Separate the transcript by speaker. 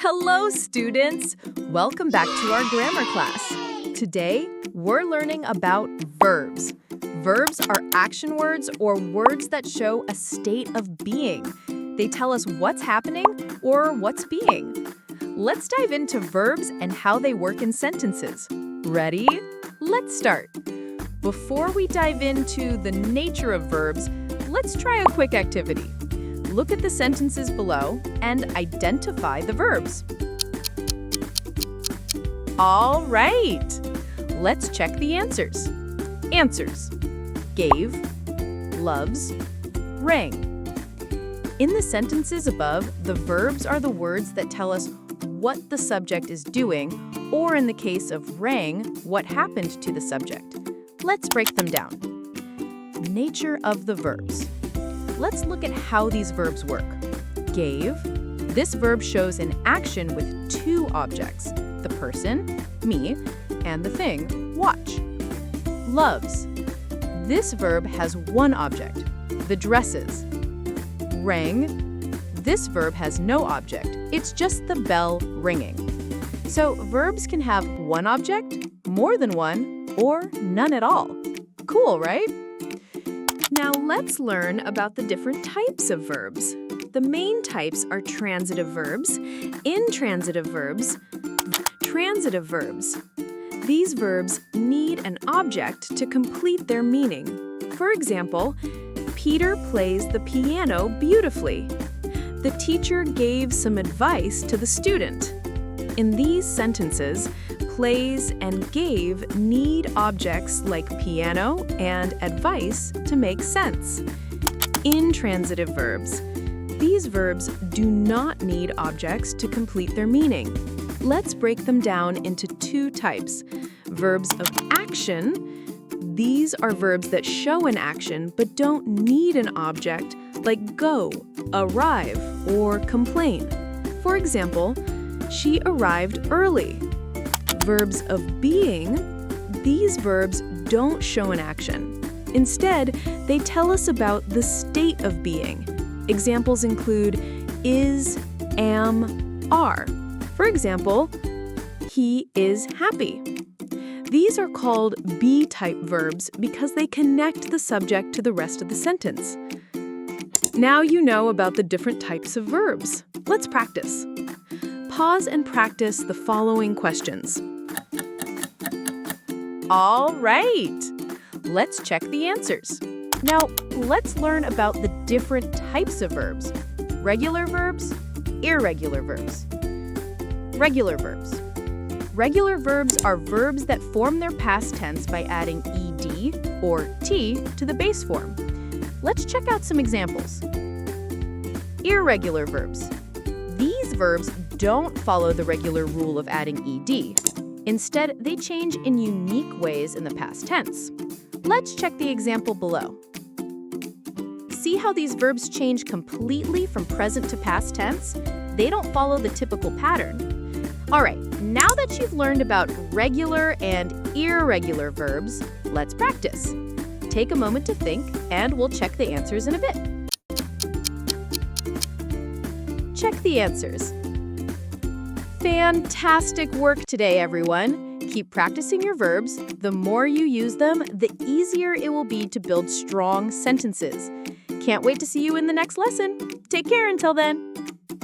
Speaker 1: Hello, students! Welcome back to our grammar class. Today, we're learning about verbs. Verbs are action words or words that show a state of being. They tell us what's happening or what's being. Let's dive into verbs and how they work in sentences. Ready? Let's start. Before we dive into the nature of verbs, let's try a quick activity. Look at the sentences below and identify the verbs. All right, let's check the answers. Answers: gave, loves, rang. In the sentences above, the verbs are the words that tell us what the subject is doing, or in the case of rang, what happened to the subject. Let's break them down. Nature of the verbs. Let's look at how these verbs work. Gave. This verb shows an action with two objects, the person, me, and the thing, watch. Loves. This verb has one object, the dresses. Rang. This verb has no object, it's just the bell ringing. So verbs can have one object, more than one, or none at all. Cool, right? Now let's learn about the different types of verbs. The main types are transitive verbs, intransitive verbs, transitive verbs. These verbs need an object to complete their meaning. For example, Peter plays the piano beautifully. The teacher gave some advice to the student. In these sentences, plays and gave need objects like piano and advice to make sense. Intransitive verbs. These verbs do not need objects to complete their meaning. Let's break them down into two types. Verbs of action. These are verbs that show an action but don't need an object, like go, arrive, or complain. For example, she arrived early. Verbs of being. These verbs don't show an action. Instead, they tell us about the state of being. Examples include is, am, are. For example, he is happy. These are called be-type verbs because they connect the subject to the rest of the sentence. Now you know about the different types of verbs. Let's practice. Pause and practice the following questions. All right, let's check the answers. Now, let's learn about the different types of verbs. Regular verbs, irregular verbs. Regular verbs. Regular verbs are verbs that form their past tense by adding ed or t to the base form. Let's check out some examples. Irregular verbs. These verbs don't follow the regular rule of adding ed. Instead, they change in unique ways in the past tense. Let's check the example below. See how these verbs change completely from present to past tense? They don't follow the typical pattern. All right, now that you've learned about regular and irregular verbs, let's practice. Take a moment to think, and we'll check the answers in a bit. Check the answers. Fantastic work today, everyone. Keep practicing your verbs. The more you use them, the easier it will be to build strong sentences. Can't wait to see you in the next lesson. Take care until then.